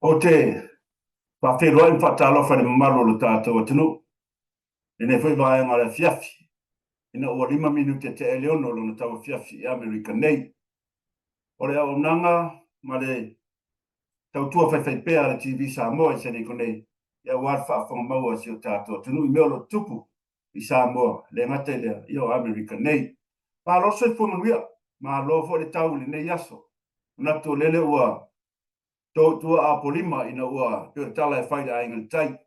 O te whawhiroa i whatalofa ni mamaru lo tātou atunu. E ne whai vai ngare fiafi. Ina ua 5 minute te eleono lo na tawa fiafi i Amerika nei. O le au nanga, ma le tautua whaiwhaipea le TV Samoa i sene konei. Ia wad whaafanga maua si o tātou atunu i meo lo tupu i Samoa. Le ngata lea i o Amerika nei. Pa loso i whanganuia, ma lo fo le tau le nei aso. Nato lele ua tua a polima ina ua pe tala e fai ai ngal tai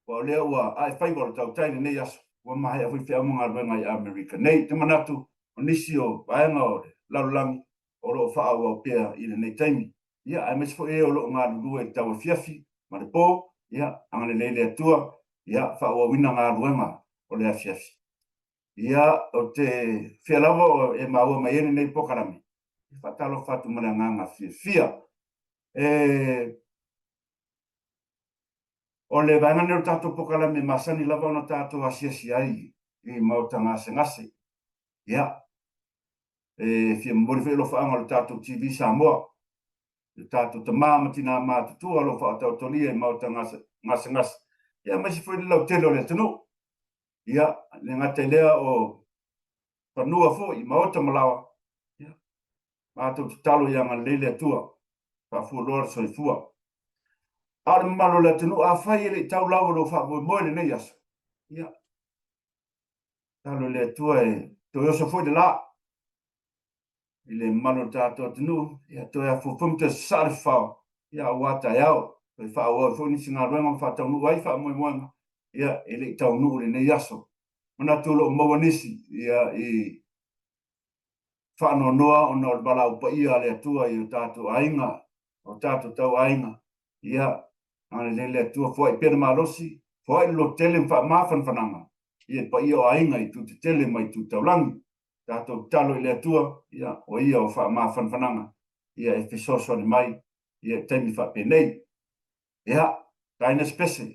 o le ua ai fai go tau tai nei aso wa mai a fi amunga venga i America nei te manatu onisio vaenga o lalulangi o lo fa o pe i nei taimi ia ai mes fo e o lo nga lu e tau fiafi ma le po ia angale le tua ia fa o wina nga ruenga o le fiafi ia o te fialavo e ma o mai nei pokarami fa talo fatu mana nga fia o le vanga nero tātou pokala me masani lava ona tātou asiasi ai i mauta ngase. Ia. Fia mbori whi lo whaanga le tātou TV Samoa. Le tātou ta māma tina mātutua lo wha tau tolia i mauta ngase. Ia, mai si whi lau telo le tanu. Ia, le ngate lea o whanua fo i mauta malawa. Ia. Mātou talo i anga leile atua. Fu lor so fua ar malo la tenu a fai le tau lau lo fa mo le nei aso ia talo le tua e to yo so foi de la ile malo tato tenu ia to ya fu fumte sarfa ia wata yao pe fa o fo ni singa renga fa tau nu wai fa mo ia ile tau nu le nei aso ona to lo mo nisi ia i fa no noa ona bala upa ia le tua i tato ainga o tātou tau ainga, ia, ane le tua fwai pere malosi, fwai lo tele mwa mawhanwhananga, ia pa ia o ainga i tu te tele mai tu taulangi, tātou talo i le tua, ia, o ia o wha mawhanwhananga, ia e whisoso ni mai, ia teimi wha penei, ia, kaina spese,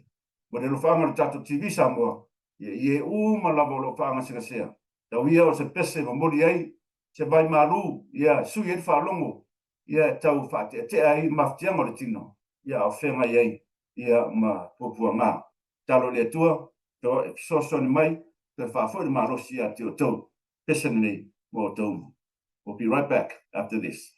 mo le lo whaanga tātou TV Samoa, ia uma lava lo whaanga singasea, tau ia o se pese ma mori ai, se vai maru, ia, sui e whalongo, ia tau fate te ai maftianga le tino ia o fenga ai ia ma popua nga talo le tua to soso ni mai te fa fo ma rosia te to peseni mo to. We'll be right back after this.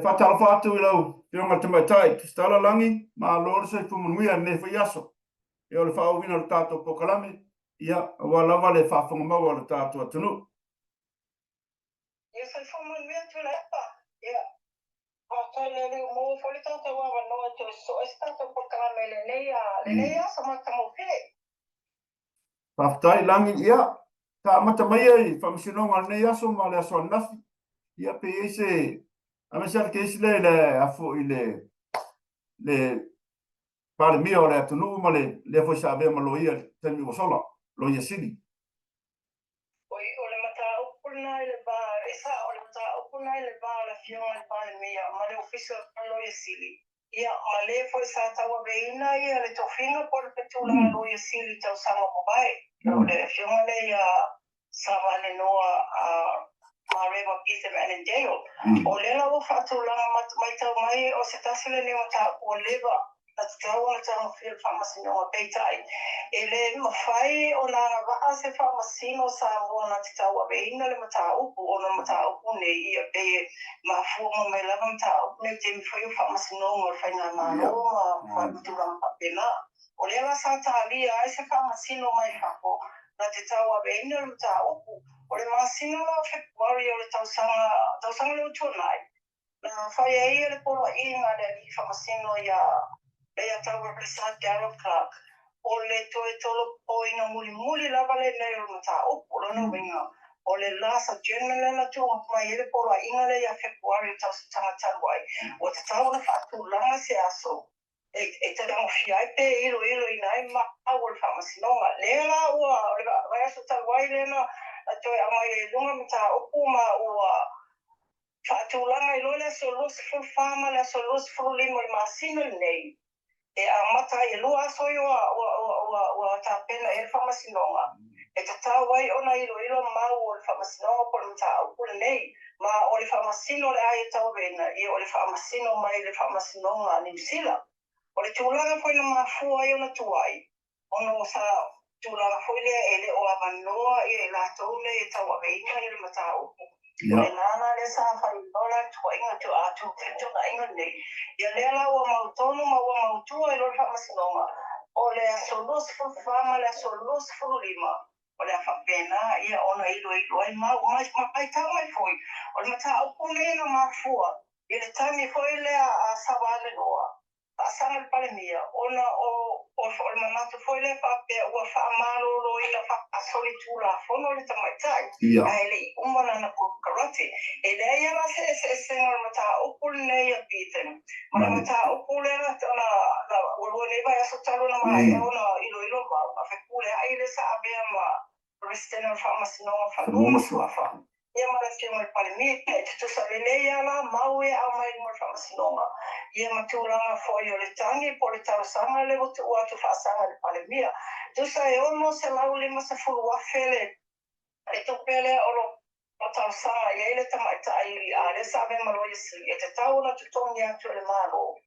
Whatalafa atu I lau, whionga te maitai, ki stala langi, ma lor se whumunuia ne whaiaso. E o le whaawina le tātou pokalame, ia, wa lava le whaafonga maua le tātou atunu. Ia whai whumunuia tu le epa, ia. Kai le reu mō whole tātou awa noa tu so es tātou pokalame le nei a sa mata mō pē. Whaftai langi, ia, ka mata mai ai, whamisinonga nei aso ma le aso anafi. Ia pe eise, amesar ke isle le afu le pare mia o le atunu ma le foi sa ma lo ia temi o sola lo ia sini oi o le mata upuna le ba esa o le mata upuna le ba la fiona le pare mia ma le official lo ia sili ia ma le foi sa tawa veina ia le tofinga por petula lo ia sili tau sama ko bai o le fiona le ia sa vale noa a Mareva Pisa Manendale. O lela o whaatulanga mai tau mai o se tasile ni o ta o leva na tau o tau fil whamasino o peitai. E le mawhai o nara waa se whamasino sa o na tau a veina le mata upu o na mata upu ne ia pe mafuonga mai lava mata upu ne te mwhai o whamasino o whainga mano ma whaatulanga papena. O lela sa talia ai se whamasino mai whako na te tau a veina le mata upu. O le masino la Februari o le tausanga le utunai. Na whai e le polo inga le li whamasino ia tau represent Darrell Clark. O le toe tolo po ina muli lava le nei o mata upu o lana winga. O le lasa general na tu mai e le polo inga le ia Februari o tausanga tanwai. O te tau na whaatulanga se aso. E te rango fiai pe ilo inai ma o le whamasinonga. Lea ua o le vai aso tanwai lena toi amai lunga mata opuma ua whaatulanga I loa so los full farmer le so los full limo le masino nei e a mata I lua so yo ua ta pena e whamasinonga e ta tawai ona ilo mau o le whamasinonga po le mata opula nei ma o le whamasino le ai tau vena e o le whamasino mai le whamasinonga New Zealand o le tūlanga foi na mafua I ona tuai ono sa tūlanga foi le ele o avanoa I la tole e tau aveina I le mata upu. E nana le sa whai nola tua inga tu atu kento na inga nei. Ia lea la ua mautonu ma ua mautua I lor whamasinonga. O le asolos fufama le asolos furulima. O le awhapena ia ona ilo ai mai tau mai foi. O le mata upu nei na mafua. I le tangi foi le a sawale noa. Asanga pale mia ona o manatu foi le pape o fa malo lo ila fa asoli tula fono le tamaitai ele umana na karate ele ia la se no mata o pulne ia piten mata o pule na o le vai aso talo na mai ona ilo ma fa pule ai le sa abia ma resteno pharmacy no fa no suafa ia ma le mo pale mia tu sa le ia la maue a mai mo pharmacy no ia matulanga foi o le tangi po le tausanga le o atu whaasanga le palemia. Tu sa e ono se lau lima se fulu wafele. E tu pele o tausanga ia ele tamaitai a le sabe malo isi. E te tau na tutongi atu le malo.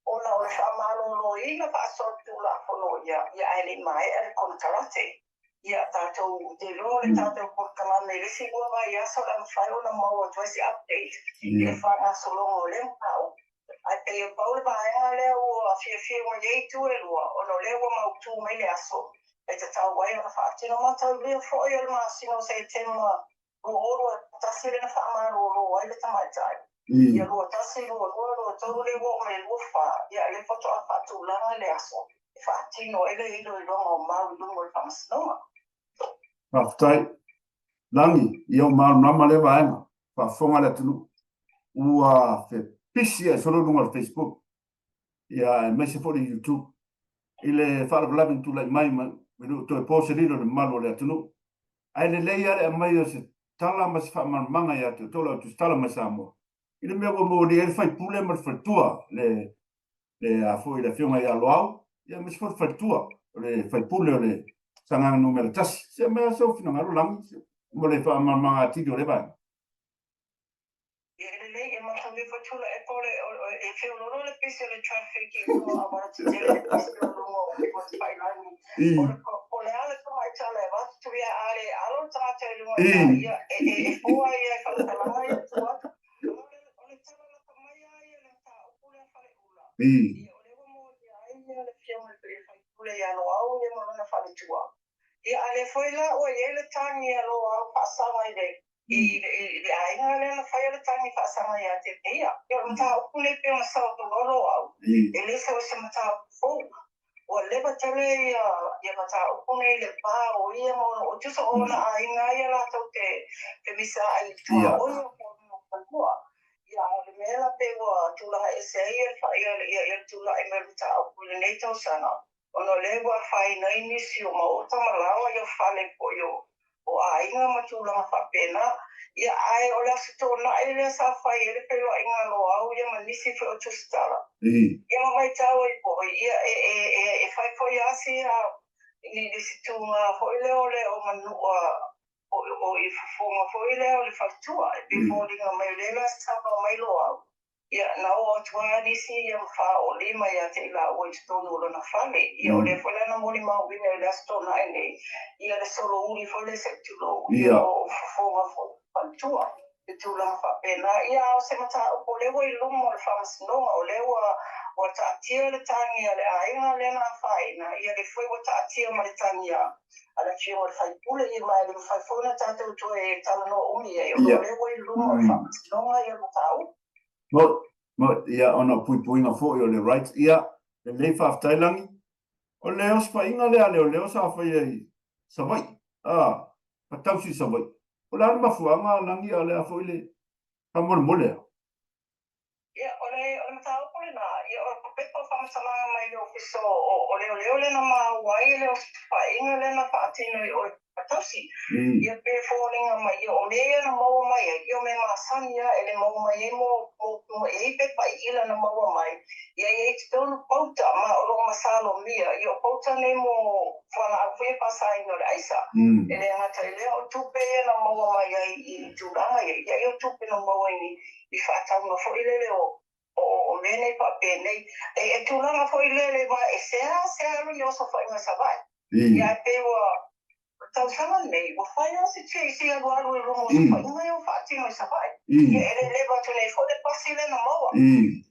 Ona o le whamalo lo ina whaasotu la fono ia ele mai ele konkarate. Ia tātou te ro le tātou konkarate resi ua vai aso la mwhai o na maua tuasi update. E whanga solongo le mpau. Ai pe o paul ba nga le o fie mo ye tu e lua o no le o mau tu mai le aso e te tau wai ona whaatino matau lea fwoi o le masino se tema oro tasi le na whaamaro ai le tamaitai. Ia lua tasi lua tau le wo me lua wha, ia le foto a whaatu langa le aso. E whaatino ele ilo i longa o mau lungo le whamasinoa. Whaftai, langi, i o mau nama le vaenga, whafonga le tunu, ua fe pisi e solo lunga le Facebook, ia e mese fori YouTube, i le whaarapalabi tu lai mai, minu to e pose lilo le malo le tunu, ai le leia le mai o se tala ma se whaamanga ia te tola tu tala ma Samoa. I le mea mo le fai pule ma le whaitua, le a foi le fionga ia loau, ia me se fai whaitua, le fai pule o le sanganga numero tasi, se mea so fina ngaru langi, mo le whaamanga tiki o le vai. E matau fatula e pole e whioloro le pisi o le traffic i roa a wara te tele le pisi o longo o te whailani. O le ale kuma i tala e watu tu ia ale alo tātou i lunga ia e fua ia e whalakalanga ia tu atu. O le tala la kamaya ia le tā upule a whale ula. Ia o le wamo ia ia le whionga le whaipule ia no au ia marana whale tua. Ia ale whaila o ia le tangi ia lo au pasanga i le. I ainga le na whaia le tangi whaasanga ia te pia. Ia o mata upule pia ma sao to loro au. E le sa o se mata fōu. O lewa tele ia mata upune le pā o ia mo o tusa o na ainga ia la tau te misa ai tua o ia o no kua. Ia o le mea pe wa tulaha e se ia whaia le ia tulaha e mea mata upune nei tau sana. O no lewa whai na inisi o ma o tamalawa ia whale po yo. O ainga matulanga whapena, ia ai o lea sitona ai lea sa whai ele pelo ainga lo au, ia manisi whi o tustara. Ia mamai tau i boi, ia e whai whai asi a ni situnga hoi leo le o manua o i fufunga hoi leo le whaitua, e biforinga mai lela sapa mai lo au. Ia na o atua nisi ia mwha o lima ia te ila o i stonu o na whale. Ia o le whale na mori mau wina i lea stona ai nei. Ia le solo uri whale se tulo. Ia o fufunga whaitua. Te tūlanga whapena. Ia o se mata o lewa i lumo o le whamasinoa. O lewa o taatia le tangi a le ainga le na whaina. Ia le fwe o taatia ma le tangi a. A le fio o le whaipule i mai le whaifona tātou tu e talano umi e. O lewa i lumo o le whamasinoa ia matau. Mo ia ona puipuinga fo o le rights ia le lei whaafetailangi o leo spainga lea leo leo sa whai ei savai patausi savai o le alma fuanga langi a lea fo ile kamole mole ia o le matau pole na ia o pepo whamasalanga mai le ofiso o leo le na mawai le o spainga le na whaatino i o patausi ia pe fōringa mai ia o mea na maua mai ia o me masani ia ele maua mai e mo e pepa i ila na maua mai ia e te tonu pauta ma o rongo masalo mia ia o pauta ne mo whana a whea pasai no le aisa ele ngata ele o tupe na maua mai i tūranga ia i o tupe na maua i whaatau na fo ilele o mene pa penei e tūranga fo ilele ma e sea ri o so whainga savai ia e pewa tau sama nei, o whai o se tia i se alu alu e rongo sa whai, mai o whaatino i sa whai. Ia ere leva tu nei, fo le pasi le na maua.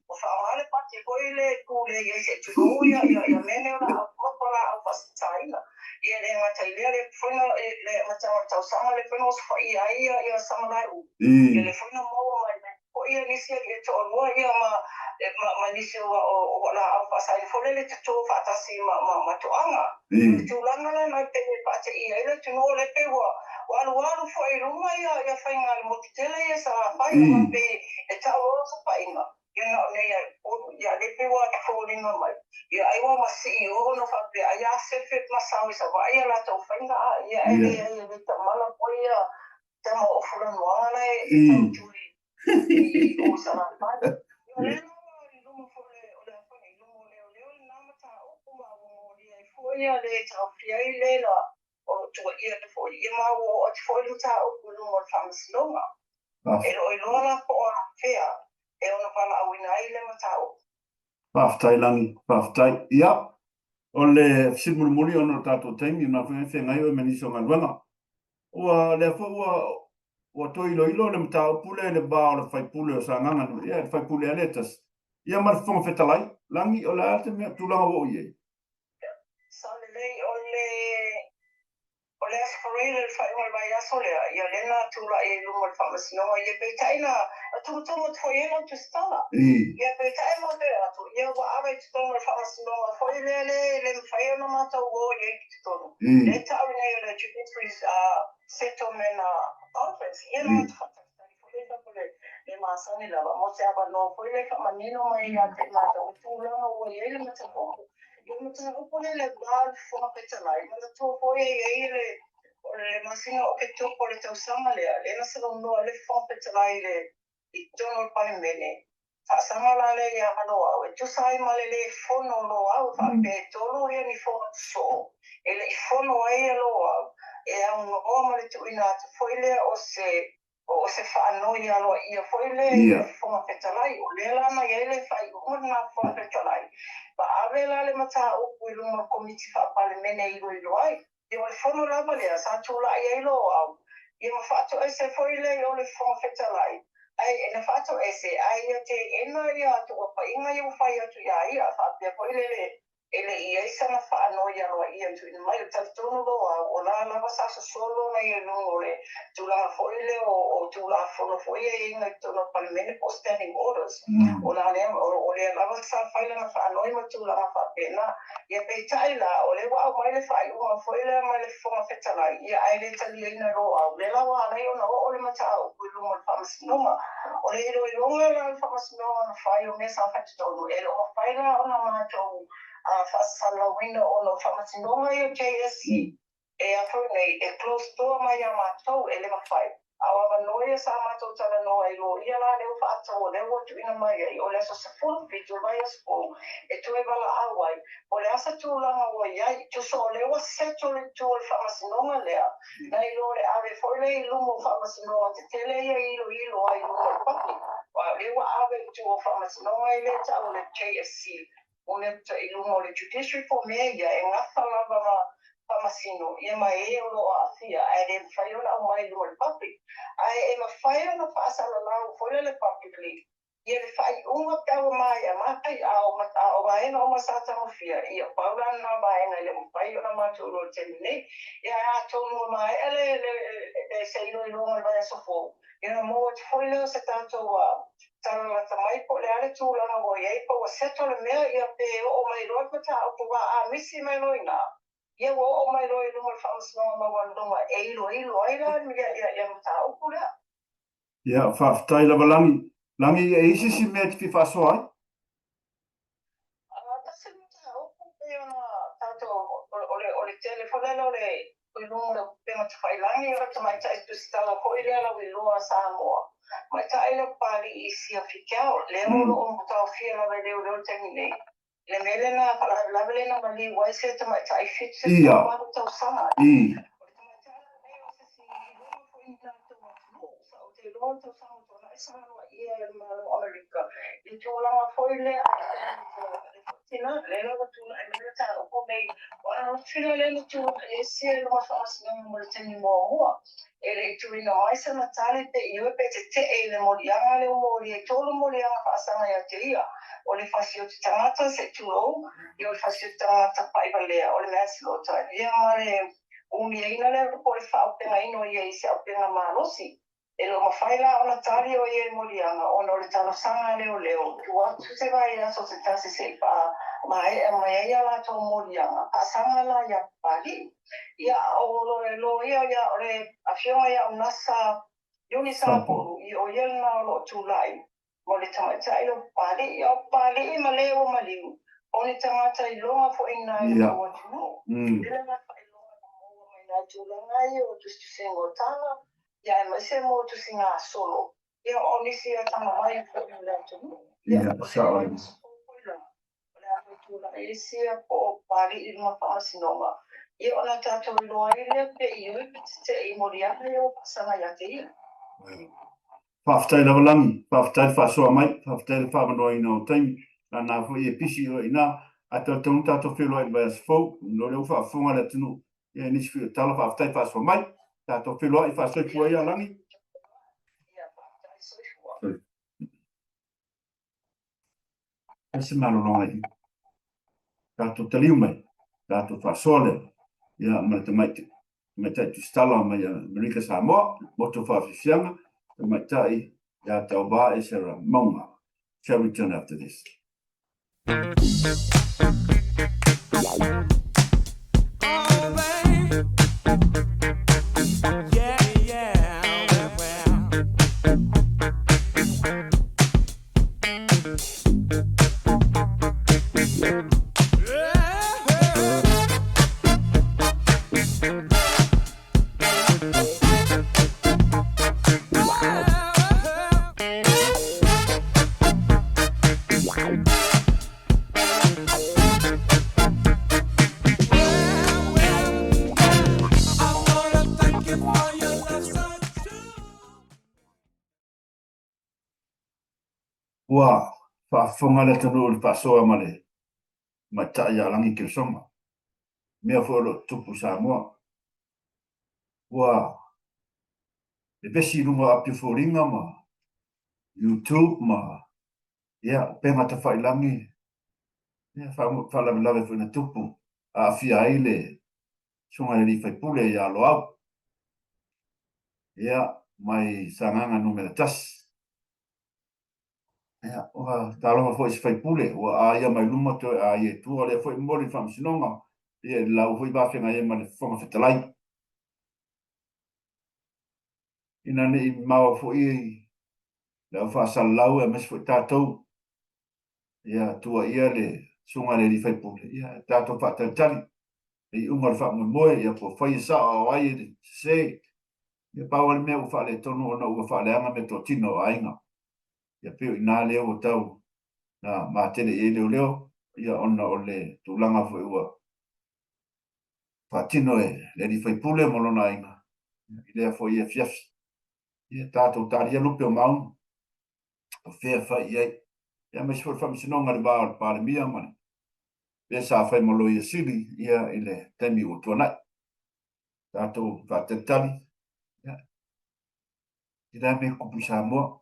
O whaamale pati hoi le kūle i se tuno ia mene o la apapala au pasitaina. Ia le ngata i lea le whaina, le matanga tau sama le whaina o sa whai ia samalai u. Ia le whaina maua mai nei. O ia nisi e to onua ia ma nisi o la au pasai. Fo le te tō whaatasi ma toanga. Ia tūlanga le mai pene pate ia ile tuno le pe walu fo i runga ia whainga le motitele ia sa whai ma pe e tau o sa whainga. Ia na ne ia le pe wa fōringa mai. Ia aiwa ma CEO no whape a ia sefet masau i sa wai ia la tau whainga ia ele ta mala po ia tama o fulanoanga le e tau tui i o sa la whai. Ia le i lumo fo le o le whainga i lumo leo le namata o kuma o ia i fo ia le tau fiai le la o tua ia te fo ia ma o te fo i ta o kulu o whamasinoa. E lo i loa la po a whea e ona wala au ina i le matau. Whaftai langi, whaftai. Ia, o le simulmuli ono tātou taimi, na whengai o meniso ngaluanga. Ua le fo ua to ilo le matau pule le ba o le whaipule o sa nganga. Ia, le whaipule a letas. Ia ma le whonga whetalai, langi o le ate mea tūlanga o iei. Sa le lei o le diaspora le whainga mai aso lea, ia lena tūla e lunga le whamasinonga, ia peitaina a tumutunga tōiena tu stala. Ia peitai mo te atu, ia wa awe te tonga le whamasinonga, hoi lea le mwhaiona mātau o ia ki te tonu. Le tau nei le Judiciary's Settlement Conference, ia nā te whakatari, hoi lea pole le māsani lava, mo te awa no, hoi lea ka manino mai a te mātau, tūlanga o ia le matapongo. Ia mata upole le bāl whakapetalai, mata tō hoi e le masinga o ke tōpo le tausanga lea, le nasa noa le whakapetalai le i tono pai mene. Whaasanga la le ia aloa, e tusai male le whono loa, whape tolo ia ni whono so, e le i whono ai aloa, e au noa male tuina atu whoilea o se whaanoi aloa ia whoilea i le whakapetalai, o le lana ia le whai umana whakapetalai. Ba avela le mata upu i lunga komiti whapale mene ilo ai. Ia le whono lava lea, sa tūla ai ilo au. Ia ma whaato e se whoile i o le whakapetalai. Ai, e na whaato e se, ai ia te ena ia atu o pa inga iu whai atu ia ia, whaapia whoile ele ia isa na whaano ia roa ia tu ina mai o tatono loa, o la lava sa solo na ia lungo le tūlanga whoile o tūla whono whoia i inga i tono palimene po standing orders. O la lea, o le lava sa whaile na whaano ima tūlanga whapena. Ia peitai la, o le wao mai le whai unga whoile mai le whonga whetalai, ia ai le tali ina roa, o le lawa anai o na o le matao, kui lungo le whamasinonga. O le ilo i lunga le whamasinonga na whai o mesa whatitonu, e lo whaila o na mātou whasalawina o no whamasinonga i o JSC, e ato nei, e close door mai a mātou, e le mawhai. Awa noia sa mātou tala noa i lo, ia la leo whaatau o leo atu ina mai ai, o le aso sa full video vai a spo, e tue wala awai, o le asa tūlanga o iai, tu so leo seto le tū le whamasinonga lea, na i lo le ave foile i lumo whamasinonga, te tele ia ilo ai lumo le papi, wa leo ave tu o whamasinonga i le tau le JSC, o le ta i lumo le Judiciary for mea ia, e ngawha lava Famasino, ia mai e o loa fia, ai le whaiona au mai lua le papi. Ai e ma whaiona whaasala lau whoile le publicly. Ia le whai unga tawa mai a matai au mata o waena o masata mo fia. Ia paulana na waena le whaiona maturo te mine. Ia a tonu mai ele se ilo ilo mai vai sofo. Ia mo te whoile o se tātou a taralata mai po le ale tūlanga o iei po o seto le mea ia pe o mai roa mata o tu wa a misi mai loina. Ia o mai roi lunga whamasonga mawan lunga e ilo ai la ia mata upu lea. Ia, whaafitai lava langi e isi si mea te whiwhaso ai? Tase mata upu pe ona tato o le telefonela o le lunga penga te whailangi o rata mai tai tu stala hoi lea lau i loa Samoa. Mai tai le pari i si a whikau, leo lo o mutau fia lawa leo tengi nei. Le mele na lavele na mali wai se te mai tai fit se te wadu tau sana. O te mai tai nei o se si iloma fo ina te watu sa o te iloma tau sana o tona isa noa ia e malo Amerika. I tūlanga foi le tina le lawa tūla e mele ta upo mei wana whina le na tūla e si e loma whaasinga mo le teni mua mua. E le tuina mai sa matale pe iwe pe te e le morianga le umori e tolu morianga whaasanga ia te ia. O le whasio te tangata se tūrou, i o le whasio te tangata paiva lea, o le manslaughter. Ia ma le umi e ina lea po le whaopenga ino ia i se aupenga mālosi. E lo mawhaila o na tari o ia i morianga, o no le talosanga leo. Tua tu se vai aso se tasi se pa mai e ala tō morianga. Pasanga la ia pari. Ia o lo ia o le awhionga ia o nasa Yuni Saporu, i o ia na o lo tūlai. Mo le tangata i o pali i maleo maliu. O le tangata i longa fo ina i o watu. Ile na wha i longa na moa mai na tūlanga i o tustu sengo tanga. Ia e maise mo tusi ngā solo. Ia o nisi a tanga mai fo i le atu. Ia, saore. O le atu tūla e sia po pali i lunga whaasinonga. Ia o na tātou i loa i lea pe i ui te i moriana i o pasanga ia te ia. Whaafitai lava langi, whaafitai whaasoa mai, whaafitai le whaamanoa ina o taimi, la nā fo i e pisi o ina, a tau tātou whelua i vai asfou, no leo whaafonga le tunu, i e nisi whio tala whaafitai whaasoa mai, tātou whelua i whaasoi pua ia langi. Ia, whaafitai soi fua. Ese malolonga i, tātou taliu mai, tātou whaasoa leo, ia mana te maite. me tai tu stala mai Amerika Samoa moto whawhiwhianga mai tai ia tau ba e Sarah Maunga. Shall return after this. Wa whaafonga le tanu o le whaasoa male mai tai a langi ki songa. Mea whoro tupu Samoa. Wa e besi runga api whoringa ma YouTube ma ia penga ta whailangi. Ia whaalawe whuna tupu a fia aile sunga le li whaipule ia lo au. Ia mai sanganga numera tas. Ia, oha, tālonga fo isi whaipule, a ia mai luma to a ia tua lea fo i mori whamsinonga, ia lau fo i bāwhenga ia ma le whonga whetalai. Ina ne i maua fo i lau whaasalau e mes fo i tātou, ia tua ia le sunga le li whaipule, ia tātou whaatantari, i unga le whaamumoe, ia po whai sa o ai e se, ia pāwale mea u whaale tonu o na ua whaale anga me tō tino o ainga. Ia peo i nā leo o tau na mātene e leo, ia ona o le tūlanga fo ua. Whātino e le li whaipule molona inga. I lea fo ia fiafi. Ia tātou tāria lupe o maunu. O whea whai iei. Ia mesi fo whamisinonga le bāo le pāle mia mani. Pea sā whai molo ia sili, ia i le temi o tuanai. Tātou whātetali. Ia. I lea me kupu Samoa.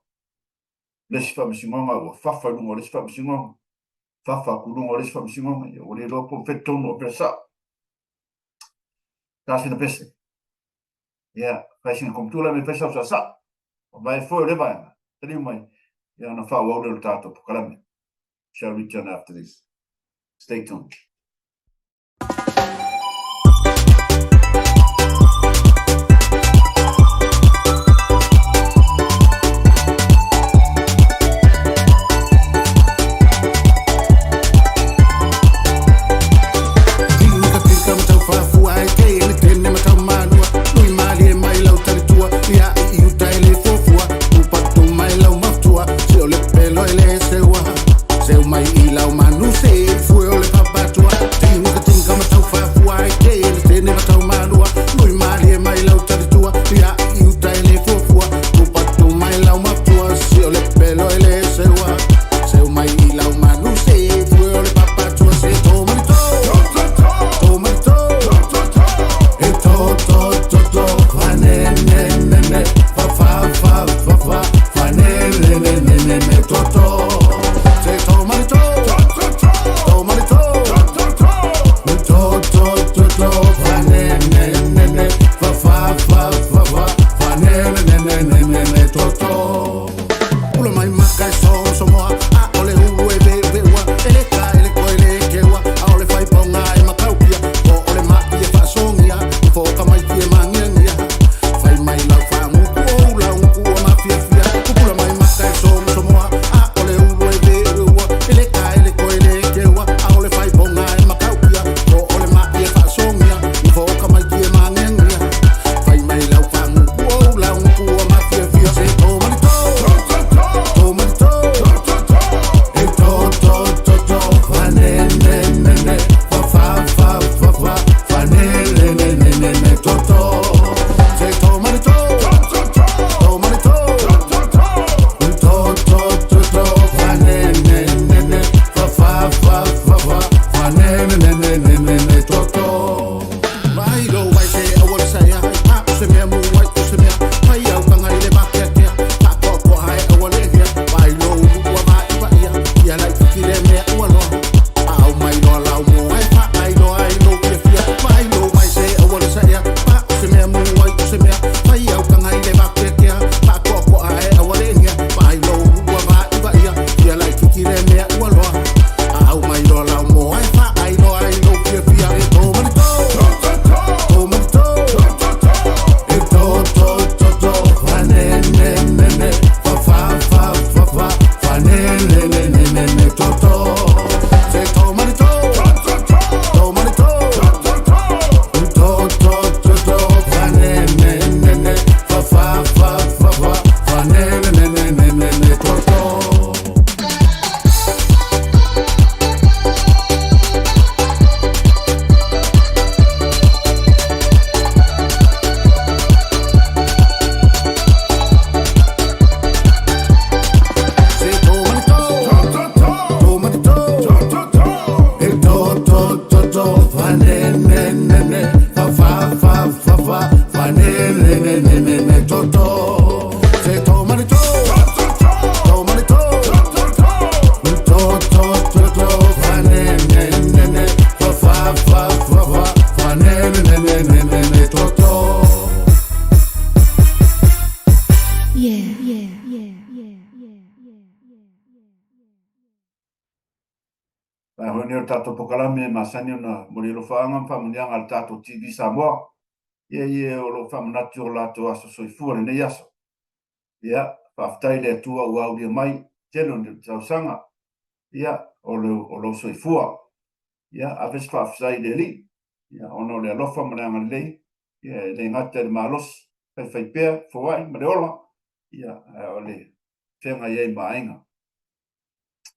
Lesi whamisingonga o whawha lungo lesi whamisingonga. Whawha kulungo lesi whamisingonga. Ia o le lopo whetonu o pesa. Tāsina pese. Ia, whaisina komtula me pesa o sa. O vai fo le vai. Tariu mai. Ia na wha wau le tātou pukalame. Shall return after this. Stay tuned. Seu mai ila o manu se foi o le papatua tato pokalame masani ona mori lo faanga famunianga al tato TV Samoa. Ia o lo famanatu o lato aso soifua le nei aso. Ia, whaftai le atua ua aulia mai, telo ni tausanga. Ia, o lo soifua. Ia, aves whaftai le li. Ia, ono le alofa mananga lei. Ia, le ngata le malos. Fai pea, fawai, mareola. Ia, o le whenga iei maainga.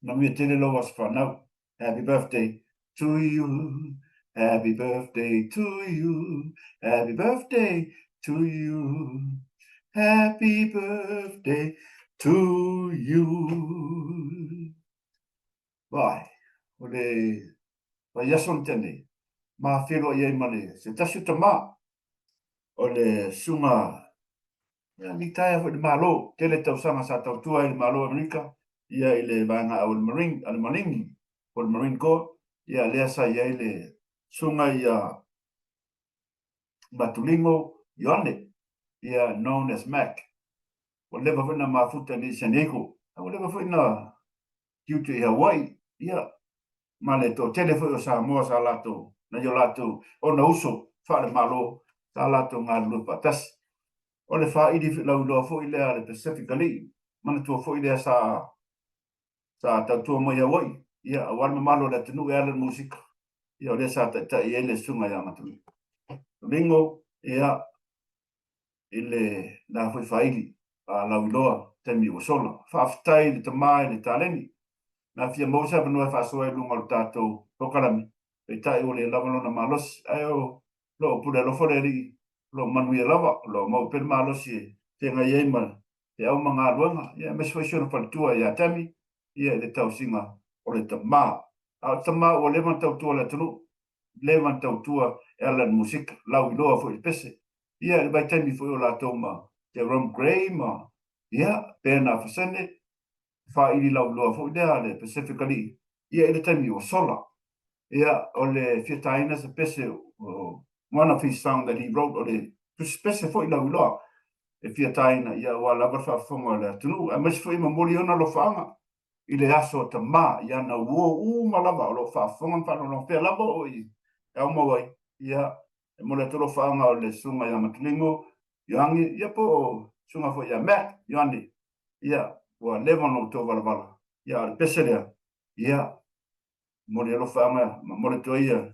Na mia tele lo was whanau. Happy birthday to you. Happy birthday to you. Happy birthday to you. Happy birthday to you. Vai. O le vai yason tene. Ma felo ye male. Se tasu tama. O le suma. Ya ni tai fo de malo. Tele tau sanga sa tau tua i malo Amerika. Ia ile vanga au Marine, al Maringi. O le Marine Corps. Ia lea sa ia ile sunga ia Matulingo Ioane. Ia known as Mac. O lewa whena mafuta ni San Diego. O lewa whena kiutu i Hawaii. Ia ma le to tele fo o Samoa sa lato. Na yo lato o na uso whare malo sa lato ngā lupa tasi. O le wha idi lau loa fo i lea le Pacific Ali. Mana tua fo i lea sa tautua mo i Hawaii. Ia warma malo le tenu e ala musika. Ia o le sa ta i ele sunga ia matumi. Ringo ia ile na foi faili a lau loa temi o sola. Whaftai le tamai le taleni. Na fia mausa vanua whasoa i lunga o tātou pokalami. Pei tai o le lavalona malos. Ai o lo pule lo fore ri. Lo manui e lava. Lo mau per malos e te ngai eima. Te au mga luanga. Ia mes foi sura paltua ia temi. Ia le tau singa o le tamā. A tamā o levan tau tua le tunu. Levan tau tua e ala musika. Lau i loa foi pese. Ia le vai temi foi o la toma. Te Rom Gray ma. Ia pena fasene. Fa ili lau loa fo idea le Pacific Ali. Ia ele temi o sola. Ia o le fiataina se pese one of his song that he wrote o le pese fo ila loa. E fiataina ia wa lava whafonga le tunu. A mas fo ima mori ona lo whaanga. I le aso ta ma ia na uo malava o lo whafonga whano lo whea lava o i. E au mawai. Ia e mo le tolo whaanga o le sunga ia matulingo. Ioangi ia po o sunga fo ia Matt. Ioani. Ia. Wa lewa no tō wala. Ia, le pese lea. Ia, mori alo whaanga, mori tō ia,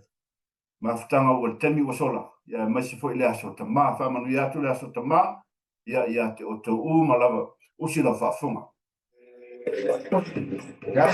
ma whatanga ua temi wa sola. Ia, maisi fo i lea so ta maa, whamanu ia tu lea so ta maa. Ia, te o tō malawa, usi la whaafunga. Ia.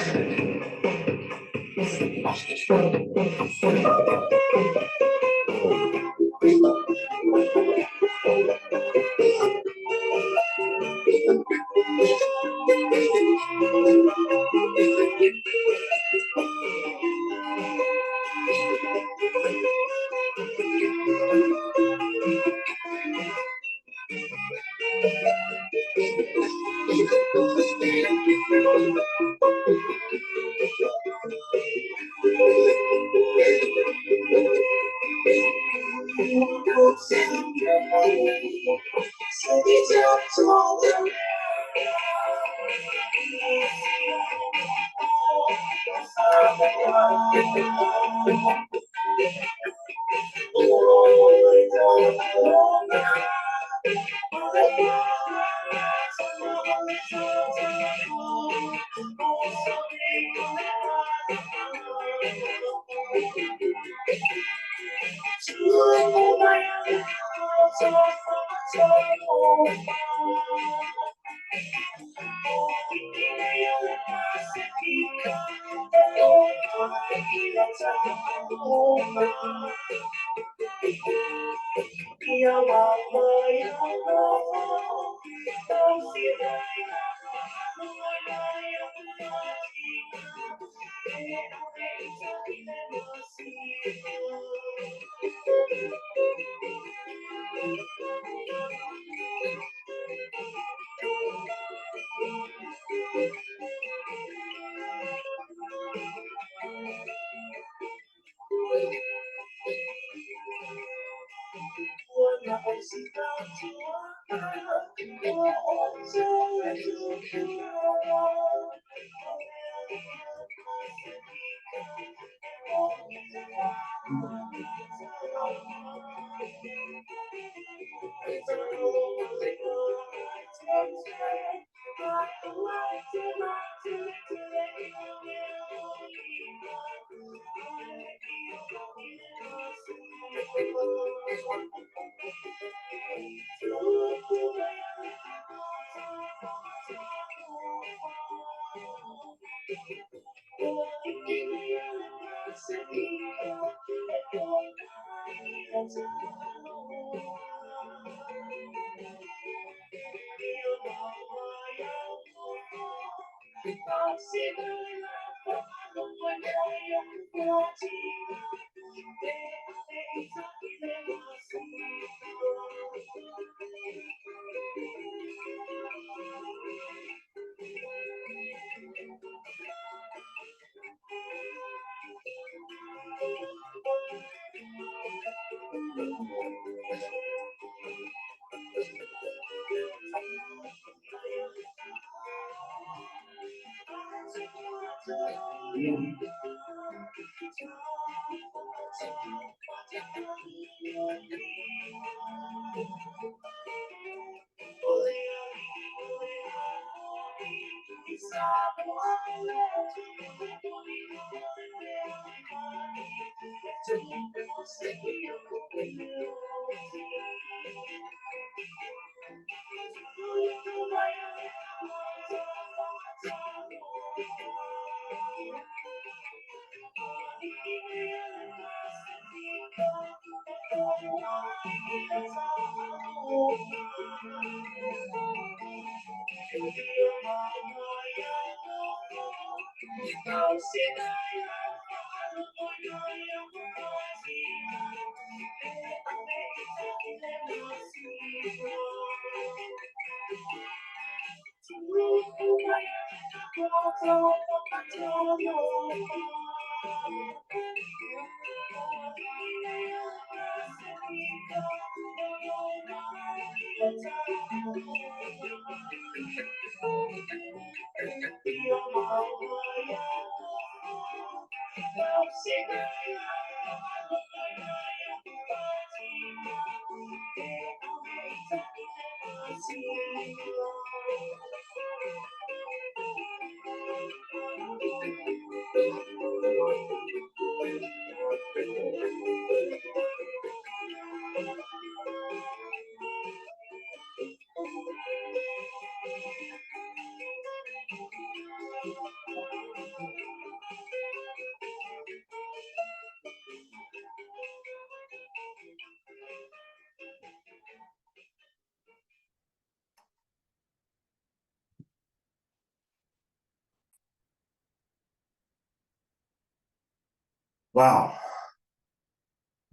Wow.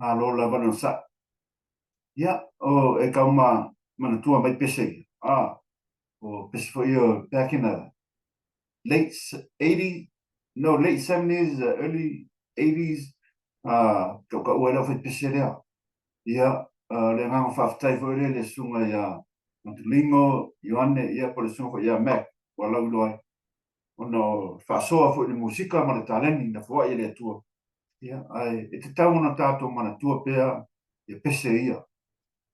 Alola vano sa. Ia, o e kauma mana tua mai pese. O pese fo io back in the late 80s, no, late 70s, early 80s. Ka ua lau fai pese rea. Ia, le nganga whaftai fo rea le sunga ia Lingo, Ioane, ia po le sunga fo ia Mac. Walau loai. Ono whasoa fo le musika ma le taleni na fo ia le tua. Ia, ai, e te tau na tātou mana tua pea, ia pese ia.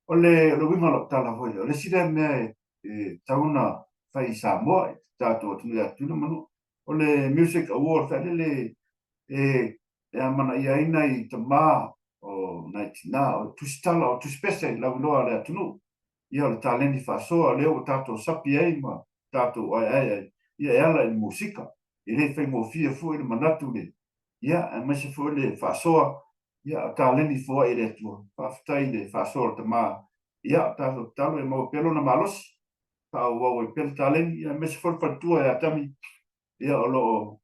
O le winga lo tala foi, o le sida mea e tauna fai Samoa, tātou atu mea tuna manu. O le Music Award, fai le e amana ia ina I te mā o naitina, o tusitala, o tuspese, lau loa le atunu. Ia o le taleni whasoa, leo o tātou sapi ei ma, tātou ai, ia e ala I musika. I le fai ngō fia fu I le manatu le. Ia, e maise fu le whasoa, ia taleni fua I le tua, whaftai le whasoa te mā. Ia, tātou talo e mau pelo na malos, tāu wau e pelo taleni, ia maise fu whatua e atami, ia o lo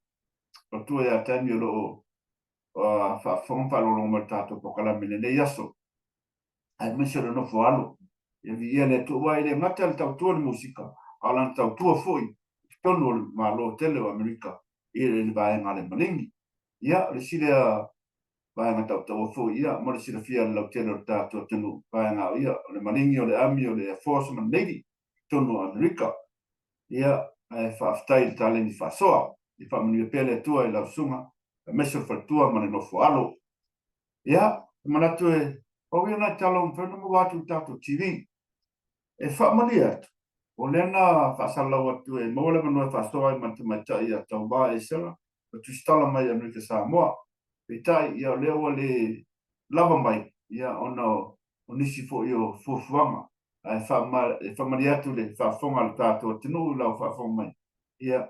tua e atami o lo whawhonga mo tātou pokalamine ne yaso. Ai maise o no fualo. Ia vi ia le tua I le ngata le tau tua le musika, alan tau tua fui, tonu o malo tele o Amerika, I le vaenga le malingi. Ia, le sile vaenga tau fu, ia, mo le sile fia le lau tele o tātou tenu vaenga, ia, o le malingi o le ami o le Force Man Navy, tonu o Amerika. Ia, e whaaftai le taleni whasoa, I whamani pele tua I lau sunga, e meso whatua mane no fualo. Ia, manatu e, o ia nai talo mwhenu mo watu tātou TV, e whamani atu. O lena whasalau atu e mawale manu e whasoa I mantamaitai a tau wā e sera, o tustala mai Amerika Samoa. Pe tai ia leo le lava mai ia ona o nisi fo i o fuafuanga ai whamari atu le whafonga le tātou tinu lau whafonga mai ia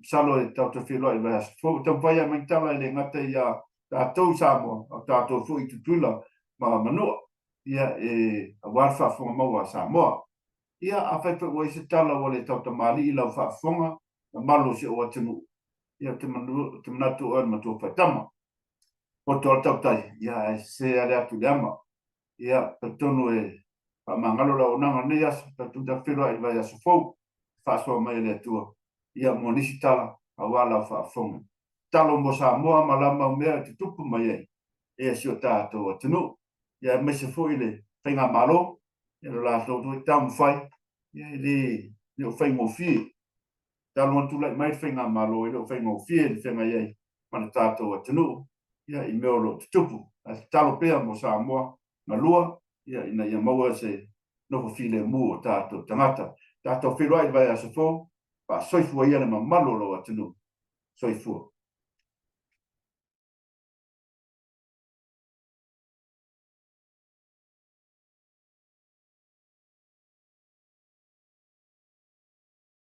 salo e tauta whiloa i vai aso fo tau pai a mai tala le ngata ia tātou Samoa o tātou fu i tutula ma manua ia a war whafonga maua Samoa ia a whaipa ua isi tala o le tauta mali i lau whafonga na malo si o atinu ia te manatu o ma tō whaitama o tō tautai ia se ale atu le ama ia tonu e mangalo la onanga nei aso tauta whiloa i vai aso fou whasoa mai le atua ia mo nisi tala a wala whafonga talo mo Samoa malama o mea te tupu mai ei e si o tātou atinu ia me se fo i le whainga malo ia lo la tō tamu whai ia li o whaingo fie talo antu lai mai whainga malo i le o whaingo fie le whainga iei mana tātou atinu ia i meo lo te tupu a talo pea mo Samoa ma lua ia ina ia maua se nofo file mu o tātou tangata tātou whiloa i vai aso fo pa soifua ia le mamalo lo atinu soifua